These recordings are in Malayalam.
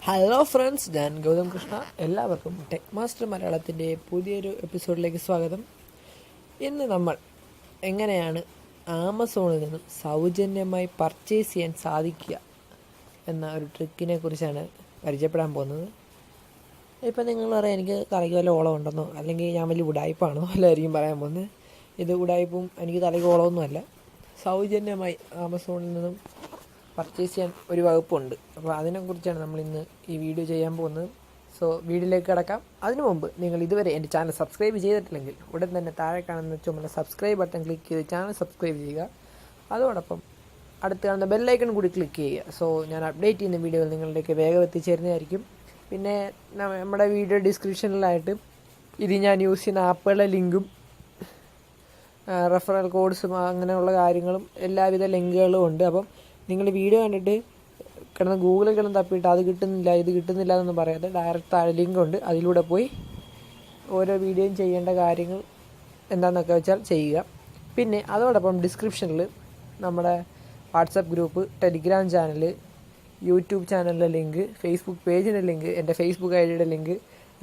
ഹലോ ഫ്രണ്ട്സ്, ഞാൻ ഗൗതം കൃഷ്ണ. എല്ലാവർക്കും ടെക് മാസ്റ്റർ മലയാളത്തിൻ്റെ പുതിയൊരു എപ്പിസോഡിലേക്ക് സ്വാഗതം. ഇന്ന് നമ്മൾ എങ്ങനെയാണ് ആമസോണിൽ നിന്നും സൗജന്യമായി പർച്ചേസ് ചെയ്യാൻ സാധിക്കുക എന്ന ഒരു ട്രിക്കിനെ കുറിച്ചാണ് പരിചയപ്പെടാൻ പോകുന്നത്. ഇപ്പം നിങ്ങൾ പറയാം, എനിക്ക് തലയ്ക്ക് വല്ല ഓളം ഉണ്ടെന്നോ അല്ലെങ്കിൽ ഞാൻ വലിയ ഉടായ്പാണോ എല്ലായിരിക്കും പറയാൻ പോകുന്നത്. ഇത് ഉടായ്പും എനിക്ക് തലയ്ക്ക് ഓളമൊന്നുമല്ല. സൗജന്യമായി ആമസോണിൽ നിന്നും പർച്ചേസ് ചെയ്യാൻ ഒരു വകുപ്പുണ്ട്. അപ്പോൾ അതിനെക്കുറിച്ചാണ് നമ്മളിന്ന് ഈ വീഡിയോ ചെയ്യാൻ പോകുന്നത്. സോ വീഡിയോയിലേക്ക് കിടക്കാം. അതിനു മുമ്പ് നിങ്ങൾ ഇതുവരെ എൻ്റെ ചാനൽ സബ്സ്ക്രൈബ് ചെയ്തിട്ടില്ലെങ്കിൽ ഉടൻ തന്നെ താഴെ കാണുന്ന ചുമന്ന സബ്സ്ക്രൈബ് ബട്ടൺ ക്ലിക്ക് ചെയ്ത് ചാനൽ സബ്സ്ക്രൈബ് ചെയ്യുക. അതോടൊപ്പം അടുത്ത് കാണുന്ന ബെല്ലൈക്കൺ കൂടി ക്ലിക്ക് ചെയ്യുക. സോ ഞാൻ അപ്ഡേറ്റ് ചെയ്യുന്ന വീഡിയോകൾ നിങ്ങളിലേക്ക് വേഗം എത്തിച്ചേരുന്നതായിരിക്കും. പിന്നെ നമ്മുടെ വീഡിയോ ഡിസ്ക്രിപ്ഷനിലായിട്ട് ഇത് ഞാൻ യൂസ് ചെയ്യുന്ന ആപ്പുകളുടെ ലിങ്കും റെഫറൽ കോഡ്സും അങ്ങനെയുള്ള കാര്യങ്ങളും എല്ലാവിധ ലിങ്കുകളും ഉണ്ട്. അപ്പം നിങ്ങൾ വീഡിയോ കണ്ടിട്ട് കിടന്ന് ഗൂഗിളിൽ കിടന്ന് തപ്പിയിട്ട് അത് കിട്ടുന്നില്ല ഇത് കിട്ടുന്നില്ല എന്നൊന്നും പറയാതെ ഡയറക്റ്റ് താഴെ ലിങ്ക് ഉണ്ട്, അതിലൂടെ പോയി ഓരോ വീഡിയോയും ചെയ്യേണ്ട കാര്യങ്ങൾ എന്താണെന്നൊക്കെ വെച്ചാൽ ചെയ്യുക. പിന്നെ അതോടൊപ്പം ഡിസ്ക്രിപ്ഷനിൽ നമ്മുടെ WhatsApp group, Telegram channel, YouTube ചാനലിൻ്റെ ലിങ്ക്, ഫേസ്ബുക്ക് പേജിൻ്റെ ലിങ്ക്, എൻ്റെ ഫേസ്ബുക്ക് ഐഡിയുടെ ലിങ്ക്,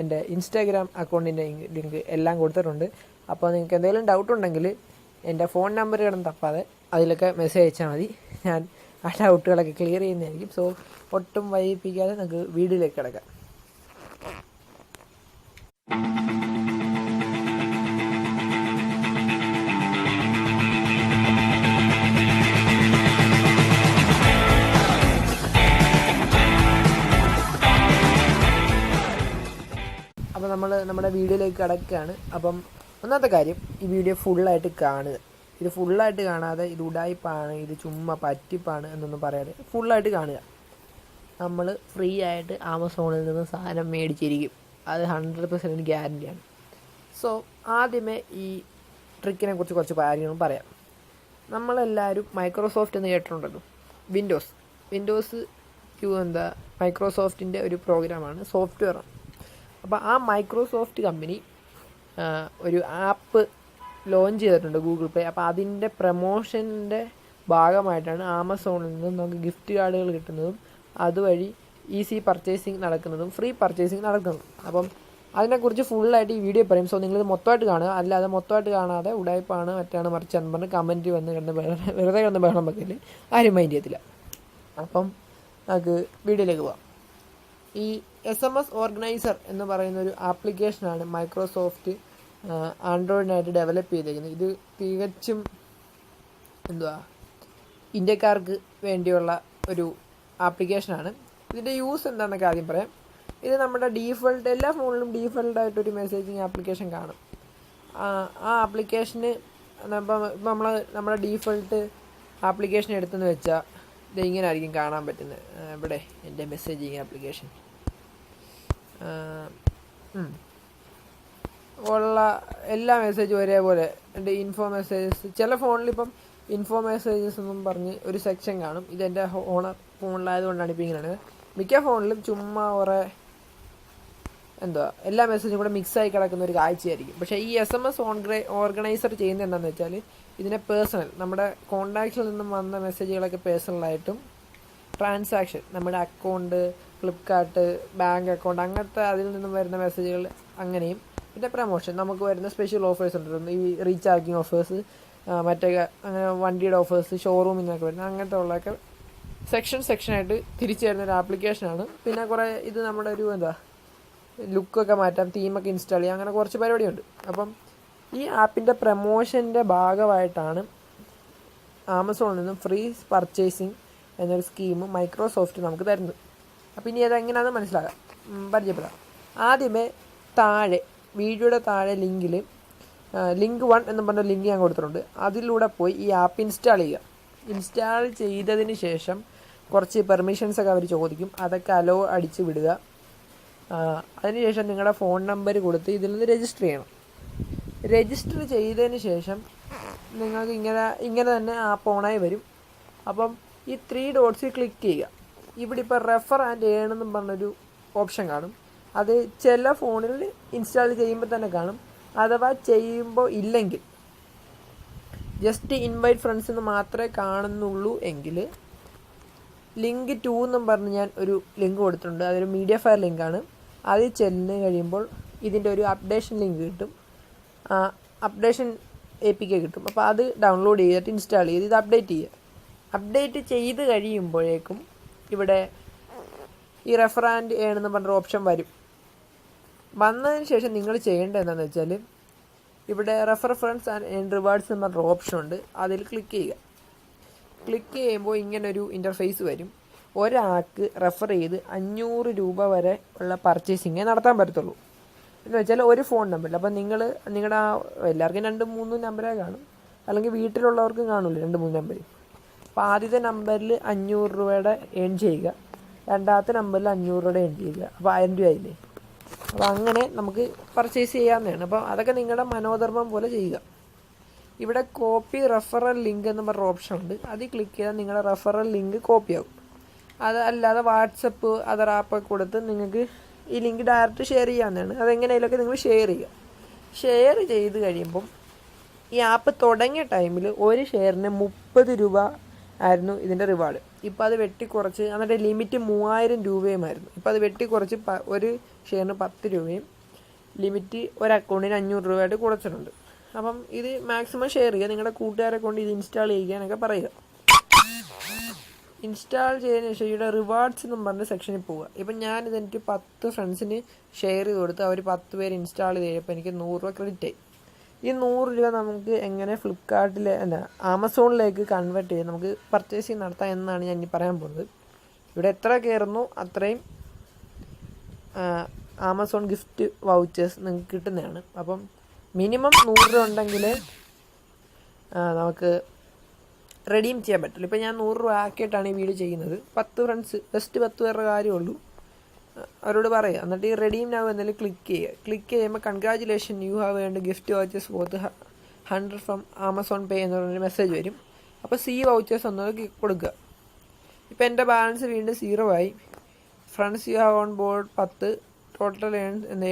എൻ്റെ ഇൻസ്റ്റാഗ്രാം അക്കൗണ്ടിൻ്റെ ലിങ്ക് എല്ലാം കൊടുത്തിട്ടുണ്ട്. അപ്പോൾ നിങ്ങൾക്ക് എന്തെങ്കിലും ഡൗട്ട് ഉണ്ടെങ്കിൽ എൻ്റെ ഫോൺ നമ്പർ കിടന്ന് തപ്പാതെ അതിലൊക്കെ മെസ്സേജ് അയച്ചാൽ മതി. ഞാൻ ആ ഡൗട്ടുകളൊക്കെ ക്ലിയർ ചെയ്യുന്നതായിരിക്കും. സോ ഒട്ടും വൈകിപ്പിക്കാതെ നമുക്ക് വീഡിയോയിലേക്ക് കിടക്കാം. അപ്പോൾ നമ്മൾ നമ്മുടെ വീഡിയോയിലേക്ക് കിടക്കുകയാണ്. അപ്പം ഒന്നാമത്തെ കാര്യം, ഈ വീഡിയോ ഫുള്ളായിട്ട് കാണുക. ഇത് ഫുള്ളായിട്ട് കാണാതെ ഇത് ഉടായ്പാണ്, ഇത് ചുമ്മാ പറ്റിപ്പാണ് എന്നൊന്നും പറയാതെ ഫുള്ളായിട്ട് കാണുക. നമ്മൾ ഫ്രീ ആയിട്ട് ആമസോണിൽ നിന്ന് സാധനം മേടിച്ചിരിക്കും, അത് 100% ഗ്യാരണ്ടിയാണ്. സോ ആദ്യമേ ഈ ട്രിക്കിനെ കുറിച്ച് കുറച്ച് കാര്യങ്ങളും പറയാം. നമ്മളെല്ലാവരും മൈക്രോസോഫ്റ്റ് എന്ന് കേട്ടിട്ടുണ്ടല്ലോ. വിൻഡോസ് മൈക്രോസോഫ്റ്റിൻ്റെ ഒരു പ്രോഗ്രാമാണ്, സോഫ്റ്റ്വെയറാണ്. അപ്പോൾ ആ മൈക്രോസോഫ്റ്റ് കമ്പനി ഒരു ആപ്പ് ലോഞ്ച് ചെയ്തിട്ടുണ്ട്, ഗൂഗിൾ പേ. അപ്പോൾ അതിൻ്റെ പ്രമോഷൻ്റെ ഭാഗമായിട്ടാണ് ആമസോണിൽ നിന്നും നമുക്ക് ഗിഫ്റ്റ് കാർഡുകൾ കിട്ടുന്നതും അതുവഴി ഈസി പർച്ചേസിങ് നടക്കുന്നതും ഫ്രീ പർച്ചേസിങ് നടക്കുന്നതും. അപ്പം അതിനെക്കുറിച്ച് ഫുള്ളായിട്ട് ഈ വീഡിയോ പറയും. സോ നിങ്ങളിത് മൊത്തമായിട്ട് കാണുക. അല്ലാതെ മൊത്തമായിട്ട് കാണാതെ ഉടായ്പാണ് മറ്റാണ് മറിച്ചാന്ന് പറഞ്ഞ് കമൻറ്റ് വന്ന് വെറുതെ കിടന്ന് ബഹളം വെക്കല് ആരും മൈൻഡ് ചെയ്യത്തില്ല. അപ്പം നമുക്ക് വീഡിയോയിലേക്ക് പോകാം. ഈ SMS ഓർഗനൈസർ എന്ന് പറയുന്ന ഒരു ആപ്ലിക്കേഷനാണ് മൈക്രോസോഫ്റ്റ് ആൻഡ്രോയിഡിനായിട്ട് ഡെവലപ്പ് ചെയ്തിരിക്കുന്നത്. ഇത് തികച്ചും ഇന്ത്യക്കാർക്ക് വേണ്ടിയുള്ള ഒരു ആപ്ലിക്കേഷനാണ്. ഇതിൻ്റെ യൂസ് എന്താണെന്നൊക്കെ ആദ്യം പറയാം. ഇത് നമ്മുടെ ഡീഫോൾട്ട് എല്ലാ ഫോണിലും ഡീഫോൾട്ടായിട്ടൊരു മെസ്സേജിങ് ആപ്ലിക്കേഷൻ കാണും. ആ ആപ്ലിക്കേഷന് ഇപ്പം നമ്മുടെ ഡീഫോൾട്ട് ആപ്ലിക്കേഷൻ എടുത്തെന്ന് വെച്ചാൽ ഇത് ഇങ്ങനെ ആയിരിക്കും കാണാൻ പറ്റുന്നത്. ഇവിടെ എൻ്റെ മെസ്സേജിങ് ആപ്ലിക്കേഷൻ ഉള്ള എല്ലാ മെസ്സേജും ഒരേപോലെ എൻ്റെ ഇൻഫോ മെസ്സേജസ്. ചില ഫോണിലിപ്പം ഇൻഫോ മെസ്സേജസ് എന്നും പറഞ്ഞ് ഒരു സെക്ഷൻ കാണും. ഇതെൻ്റെ ഓണർ ഫോണിലായതുകൊണ്ടാണ് ഇപ്പോൾ ഇങ്ങനെയാണ്. മിക്ക ഫോണിലും ചുമ്മാ കുറേ എല്ലാ മെസ്സേജും കൂടെ മിക്സായി കിടക്കുന്ന ഒരു കാഴ്ചയായിരിക്കും. പക്ഷേ ഈ SMS ഓർഗനൈസർ ചെയ്യുന്നത് എന്താണെന്ന് വെച്ചാൽ ഇതിനെ പേഴ്സണൽ, നമ്മുടെ കോണ്ടാക്ട്സിൽ നിന്നും വന്ന മെസ്സേജുകളൊക്കെ പേഴ്സണലായിട്ടും, ട്രാൻസാക്ഷൻ, നമ്മുടെ അക്കൗണ്ട്, ഫ്ലിപ്കാർട്ട്, ബാങ്ക് അക്കൗണ്ട്, അങ്ങനത്തെ അതിൽ നിന്നും വരുന്ന മെസ്സേജുകൾ അങ്ങനെയും, പിന്നെ പ്രമോഷൻ, നമുക്ക് വരുന്ന സ്പെഷ്യൽ ഓഫേഴ്സ് ഉണ്ട്, ഈ റീചാർജിങ് ഓഫേഴ്സ്, മറ്റേ അങ്ങനെ വണ്ടിയുടെ ഓഫേഴ്സ്, ഷോറൂമിൽ നിന്നൊക്കെ വരുന്നത്, അങ്ങനത്തെ ഉള്ളതൊക്കെ സെക്ഷനായിട്ട് തിരിച്ചു വരുന്ന ഒരു ആപ്ലിക്കേഷനാണ്. പിന്നെ കുറേ ഇത് നമ്മുടെ ഒരു ലുക്കൊക്കെ മാറ്റാം, തീമൊക്കെ ഇൻസ്റ്റാൾ ചെയ്യാം, അങ്ങനെ കുറച്ച് പരിപാടിയുണ്ട്. അപ്പം ഈ ആപ്പിൻ്റെ പ്രമോഷൻ്റെ ഭാഗമായിട്ടാണ് ആമസോണിൽ നിന്നും ഫ്രീ പർച്ചേസിങ് എന്നൊരു സ്കീം മൈക്രോസോഫ്റ്റ് നമുക്ക് തരുന്നത്. അപ്പം ഇനി അതെങ്ങനെയാണെന്ന് മനസ്സിലാക്കാം, പരിചയപ്പെടാം. ആദ്യമേ വീഡിയോയുടെ താഴെ ലിങ്ക് 1 എന്ന് പറഞ്ഞ ലിങ്ക് ഞാൻ കൊടുത്തിട്ടുണ്ട്. അതിലൂടെ പോയി ഈ ആപ്പ് ഇൻസ്റ്റാൾ ചെയ്യുക. ഇൻസ്റ്റാൾ ചെയ്തതിന് ശേഷം കുറച്ച് പെർമിഷൻസൊക്കെ അവർ ചോദിക്കും, അതൊക്കെ അലോ അടിച്ച് വിടുക. അതിനുശേഷം നിങ്ങളുടെ ഫോൺ നമ്പർ കൊടുത്ത് ഇതിൽ നിന്ന് രജിസ്റ്റർ ചെയ്യണം. രജിസ്റ്റർ ചെയ്തതിന് ശേഷം നിങ്ങൾക്ക് ഇങ്ങനെ തന്നെ ആപ്പ് ഓണായി വരും. അപ്പം ഈ 3 ഡോട്ട്സിൽ ക്ലിക്ക് ചെയ്യുക. ഇവിടെ ഇപ്പോൾ റെഫർ ആൻഡ് ഏൺ എന്നും പറഞ്ഞൊരു ഓപ്ഷൻ കാണും. അത് ചില ഫോണിൽ ഇൻസ്റ്റാൾ ചെയ്യുമ്പോൾ തന്നെ കാണും. അഥവാ ചെയ്യുമ്പോൾ ഇല്ലെങ്കിൽ ജസ്റ്റ് ഇൻവൈറ്റ് ഫ്രണ്ട്സ് എന്ന് മാത്രമേ കാണുന്നുള്ളൂ എങ്കിൽ ലിങ്ക് 2 എന്നും പറഞ്ഞ് ഞാൻ ഒരു ലിങ്ക് കൊടുത്തിട്ടുണ്ട്. അതൊരു മീഡിയ ഫയർ ലിങ്കാണ്. അതിൽ ചെന്ന് കഴിയുമ്പോൾ ഇതിൻ്റെ ഒരു അപ്ഡേഷൻ ലിങ്ക് കിട്ടും, അപ്ഡേഷൻ APK കിട്ടും. അപ്പോൾ അത് ഡൗൺലോഡ് ചെയ്തിട്ട് ഇൻസ്റ്റാൾ ചെയ്ത് ഇത് അപ്ഡേറ്റ് ചെയ്ത് കഴിയുമ്പോഴേക്കും ഇവിടെ ഈ റെഫർ ആൻഡ് ഏൺ എന്ന് പറഞ്ഞൊരു ഓപ്ഷൻ വരും. വന്നതിന് ശേഷം നിങ്ങൾ ചെയ്യേണ്ടത് എന്താണെന്ന് വെച്ചാൽ ഇവിടെ refer friends and earn rewards എന്ന് പറഞ്ഞൊരു ഓപ്ഷൻ ഉണ്ട്. അതിൽ ക്ലിക്ക് ചെയ്യുമ്പോൾ ഇങ്ങനൊരു ഇൻ്റർഫേസ് വരും. ഒരാൾക്ക് റെഫർ ചെയ്ത് 500 രൂപ വരെ ഉള്ള പർച്ചേസിങ്ങേ നടത്താൻ പറ്റത്തുള്ളൂ. എന്ന് വെച്ചാൽ ഒരു ഫോൺ നമ്പറിൽ. അപ്പോൾ നിങ്ങളുടെ എല്ലാവർക്കും 2-3 നമ്പറേ കാണും, അല്ലെങ്കിൽ വീട്ടിലുള്ളവർക്കും കാണില്ല 2-3 നമ്പർ. അപ്പോൾ ആദ്യത്തെ നമ്പറിൽ 500 രൂപയുടെ ഏൺ ചെയ്യുക, രണ്ടാമത്തെ നമ്പറിൽ 500 രൂപയുടെ ഏൺ ചെയ്യുക. അപ്പോൾ 1000 രൂപയായില്ലേ. അപ്പോൾ അങ്ങനെ നമുക്ക് പർച്ചേസ് ചെയ്യാവുന്നതാണ്. അപ്പോൾ അതൊക്കെ നിങ്ങളുടെ മനോധർമ്മം പോലെ ചെയ്യുക. ഇവിടെ കോപ്പി റെഫറൽ ലിങ്ക് എന്ന് പറഞ്ഞ ഓപ്ഷൻ ഉണ്ട്. അതിൽ ക്ലിക്ക് ചെയ്താൽ നിങ്ങളുടെ റെഫറൽ ലിങ്ക് കോപ്പി ആകും. അതല്ലാതെ വാട്സപ്പ് അതർ ആപ്പൊക്കെ കൊടുത്ത് നിങ്ങൾക്ക് ഈ ലിങ്ക് ഡയറക്റ്റ് ഷെയർ ചെയ്യാവുന്നതാണ്. അതെങ്ങനെയൊക്കെ നിങ്ങൾ ഷെയർ ചെയ്ത് കഴിയുമ്പം ഈ ആപ്പ് തുടങ്ങിയ ടൈമിൽ ഒരു ഷെയറിന് 30 രൂപ ആയിരുന്നു ഇതിൻ്റെ റിവാർഡ്. ഇപ്പോൾ അത് വെട്ടിക്കുറച്ച്, എന്നിട്ട് ലിമിറ്റ് 3000 രൂപയുമായിരുന്നു. ഇപ്പോൾ അത് വെട്ടിക്കുറച്ച് ഒരു ഷെയറിന് 10 രൂപയും ലിമിറ്റ് ഒരു അക്കൗണ്ടിന് 500 രൂപയായിട്ട് കുറച്ചിട്ടുണ്ട്. അപ്പം ഇത് മാക്സിമം ഷെയർ ചെയ്യുക, നിങ്ങളുടെ കൂട്ടുകാരെ കൊണ്ട് ഇത് ഇൻസ്റ്റാൾ ചെയ്യാനൊക്കെ പറയുക. ഇൻസ്റ്റാൾ ചെയ്തതിന് ശേഷം ഇവിടെ റിവാർഡ്സ് എന്നും പറഞ്ഞ സെക്ഷനിൽ പോവുക. ഇപ്പം ഞാനിതെനിക്ക് 10 ഫ്രണ്ട്സിന് ഷെയർ ചെയ്ത് കൊടുത്ത് അവർ 10 പേര് ഇൻസ്റ്റാൾ ചെയ്ത് കഴിയുമ്പോൾ എനിക്ക് 100 രൂപ ക്രെഡിറ്റ് ആയി. ഈ 100 രൂപ നമുക്ക് എങ്ങനെ ഫ്ലിപ്കാർട്ടിൽ ആമസോണിലേക്ക് കൺവേർട്ട് ചെയ്ത് നമുക്ക് പർച്ചേസിങ് നടത്താം എന്നാണ് ഞാൻ ഇനി പറയാൻ പോകുന്നത്. ഇവിടെ എത്ര കയറുന്നു അത്രയും ആമസോൺ ഗിഫ്റ്റ് വൗച്ചേഴ്സ് നിങ്ങൾക്ക് കിട്ടുന്നതാണ്. അപ്പം മിനിമം 100 രൂപ ഉണ്ടെങ്കിൽ നമുക്ക് റെഡീം ചെയ്യാൻ പറ്റില്ല. ഇപ്പോൾ ഞാൻ 100 രൂപ ആക്കിയിട്ടാണ് ഈ വീഡിയോ ചെയ്യുന്നത്. 10 ഫ്രണ്ട്സ്, ജസ്റ്റ് 10 പേരുടെ കാര്യമുള്ളൂ. അവരോട് പറയുക, എന്നിട്ട് ഈ റെഡീം നൗ എന്നതിൽ ക്ലിക്ക് ചെയ്യുമ്പോൾ congratulation you have earned gift vouchers worth 100 from Amazon pay എന്ന് പറഞ്ഞൊരു മെസ്സേജ് വരും. അപ്പോൾ വൗച്ചേഴ്സ് ഒന്നത് കൊടുക്കുക. ഇപ്പോൾ എൻ്റെ ബാലൻസ് വീണ്ടും 0 ആയി. Friends you have on board 10, total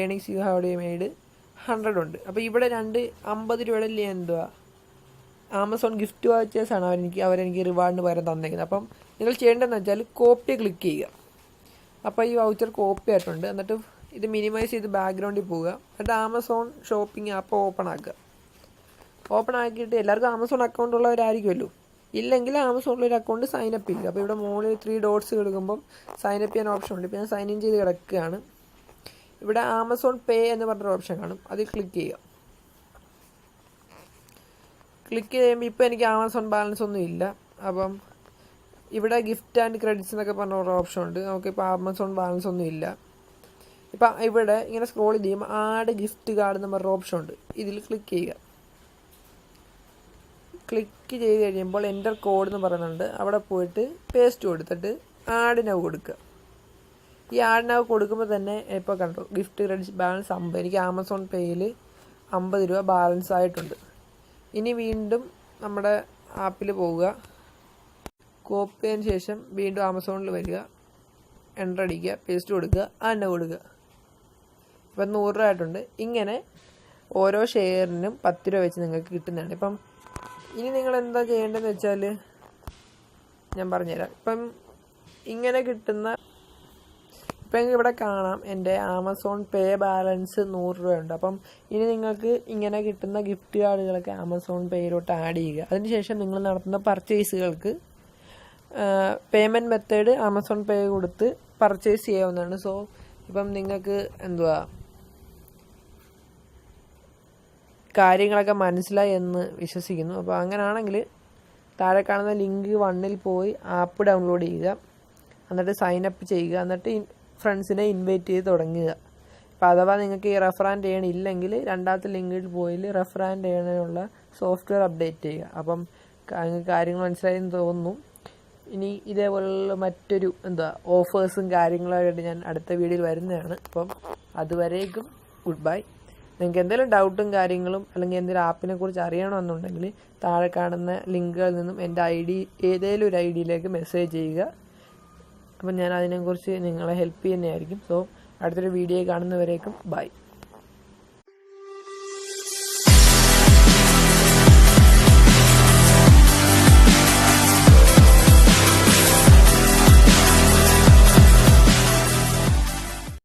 earnings you have made 100 ഉണ്ട്. അപ്പോൾ ഇവിടെ 50 രൂപയുടെ എന്തുവാ ആമസോൺ ഗിഫ്റ്റ് വാച്ചേഴ്സാണ് അവരെനിക്ക് റിവാർഡിന് പകരം തന്നേക്കുന്നത്. അപ്പം നിങ്ങൾ ചെയ്യേണ്ടതെന്ന് വെച്ചാൽ കോപ്പി ക്ലിക്ക് ചെയ്യുക. അപ്പോൾ ഈ വൗച്ചർ കോപ്പി ആയിട്ടുണ്ട്. എന്നിട്ട് ഇത് മിനിമൈസ് ചെയ്ത് ബാക്ക്ഗ്രൗണ്ടിൽ പോവുക. എന്നിട്ട് ആമസോൺ ഷോപ്പിംഗ് ആപ്പ് ഓപ്പൺ ആക്കിയിട്ട് എല്ലാവർക്കും ആമസോൺ അക്കൗണ്ട് ഉള്ളവരായിരിക്കുമല്ലോ. ഇല്ലെങ്കിൽ ആമസോണിൽ ഒരു അക്കൗണ്ട് സൈനപ്പ് ചെയ്യുക. അപ്പോൾ ഇവിടെ മുകളിൽ 3 ഡോട്ട്സ് കൊടുക്കുമ്പം സൈനപ്പ് ചെയ്യാൻ ഓപ്ഷൻ ഉണ്ട്. ഇപ്പോൾ ഞാൻ സൈൻ ഇൻ ചെയ്ത് കിടക്കുകയാണ്. ഇവിടെ ആമസോൺ പേ എന്ന് പറഞ്ഞൊരു ഓപ്ഷൻ കാണും, അതിൽ ക്ലിക്ക് ചെയ്യുക. ക്ലിക്ക് ചെയ്യുമ്പോൾ ഇപ്പോൾ എനിക്ക് ആമസോൺ ബാലൻസ് ഒന്നും ഇല്ല. അപ്പം ഇവിടെ ഗിഫ്റ്റ് ആൻഡ് ക്രെഡിറ്റ്സ് എന്നൊക്കെ പറഞ്ഞ ഒരു ഓപ്ഷൻ ഉണ്ട്. നമുക്കിപ്പോൾ ആമസോൺ ബാലൻസ് ഒന്നും ഇല്ല. ഇപ്പം ഇവിടെ ഇങ്ങനെ സ്ക്രോൾ ചെയ്യുമ്പോൾ ആഡ് ഗിഫ്റ്റ് കാർഡ് എന്ന് പറഞ്ഞ ഓപ്ഷൻ ഉണ്ട്. ഇതിൽ ക്ലിക്ക് ചെയ്യുക. ക്ലിക്ക് ചെയ്ത് കഴിയുമ്പോൾ എൻ്റർ കോഡ് എന്ന് പറയുന്നുണ്ട്. അവിടെ പോയിട്ട് പേസ്റ്റ് കൊടുത്തിട്ട് ആഡ് നൗ കൊടുക്കുക. ഈ ആഡ് നൗ കൊടുക്കുമ്പോൾ തന്നെ ഇപ്പോൾ കണ്ടു ഗിഫ്റ്റ് ക്രെഡിറ്റ്സ് ബാലൻസ് 50. എനിക്ക് ആമസോൺ പേയിൽ 50 രൂപ ബാലൻസ് ആയിട്ടുണ്ട്. ഇനി വീണ്ടും നമ്മുടെ ആപ്പിൽ പോവുക. കോപ്പി ചെയ്തതിന് ശേഷം വീണ്ടും ആമസോണിൽ വരിക, എൻ്റർ അടിക്കുക, പേസ്റ്റ് കൊടുക്കുക, ആഡ് നൗ കൊടുക്കുക. ഇപ്പം 100 രൂപ ആയിട്ടുണ്ട്. ഇങ്ങനെ ഓരോ ഷെയറിനും 10 രൂപ വെച്ച് നിങ്ങൾക്ക് കിട്ടുന്നതാണ്. ഇപ്പം ഇനി നിങ്ങൾ എന്താ ചെയ്യേണ്ടതെന്ന് വെച്ചാൽ ഞാൻ പറഞ്ഞുതരാം. ഇപ്പം ഇങ്ങനെ കിട്ടുന്ന ഇപ്പം ഇവിടെ കാണാം എൻ്റെ ആമസോൺ പേ ബാലൻസ് 100 രൂപയുണ്ട്. അപ്പം ഇനി നിങ്ങൾക്ക് ഇങ്ങനെ കിട്ടുന്ന ഗിഫ്റ്റ് കാർഡുകളൊക്കെ ആമസോൺ പേയിലോട്ട് ആഡ് ചെയ്യുക. അതിനുശേഷം നിങ്ങൾ നടത്തുന്ന പർച്ചേസുകൾക്ക് പേയ്മെൻറ്റ് മെത്തേഡ് ആമസോൺ പേ കൊടുത്ത് പർച്ചേസ് ചെയ്യാവുന്നതാണ്. സോ ഇപ്പം നിങ്ങൾക്ക് കാര്യങ്ങളൊക്കെ മനസ്സിലായി എന്ന് വിശ്വസിക്കുന്നു. അപ്പോൾ അങ്ങനെയാണെങ്കിൽ താഴെ കാണുന്ന ലിങ്ക് 1ൽ പോയി ആപ്പ് ഡൗൺലോഡ് ചെയ്യുക, എന്നിട്ട് സൈനപ്പ് ചെയ്യുക, എന്നിട്ട് ഫ്രണ്ട്സിനെ ഇൻവൈറ്റ് ചെയ്ത് തുടങ്ങുക. അപ്പോൾ അഥവാ നിങ്ങൾക്ക് ഈ റെഫർ ആൻഡ് ഏൺ ഇല്ലെങ്കിൽ രണ്ടാമത്തെ ലിങ്കിൽ പോയി റെഫർ ആൻഡ് ഏണിനുള്ള സോഫ്റ്റ്വെയർ അപ്ഡേറ്റ് ചെയ്യുക. അപ്പം കാര്യങ്ങൾ മനസ്സിലായെന്ന് തോന്നുന്നു. ഇനി ഇതേപോലുള്ള മറ്റൊരു ഓഫേഴ്സും കാര്യങ്ങളായിട്ട് ഞാൻ അടുത്ത വീഡിയോയിൽ വരുന്നതാണ്. അപ്പം അതുവരേക്കും ഗുഡ് ബൈ. നിങ്ങൾക്ക് എന്തെങ്കിലും ഡൗട്ടും കാര്യങ്ങളും അല്ലെങ്കിൽ എന്തെങ്കിലും ആപ്പിനെ കുറിച്ച് അറിയണമെന്നുണ്ടെങ്കിൽ താഴെ കാണുന്ന ലിങ്കുകളിൽ നിന്നും എൻ്റെ ഏതെങ്കിലും ഒരു ഐഡിയിലേക്ക് മെസ്സേജ് ചെയ്യുക. അപ്പം ഞാൻ അതിനെക്കുറിച്ച് നിങ്ങളെ ഹെൽപ്പ് ചെയ്യുന്നതായിരിക്കും. സോ അടുത്തൊരു വീഡിയോ കാണുന്നവരേക്കും ബൈ.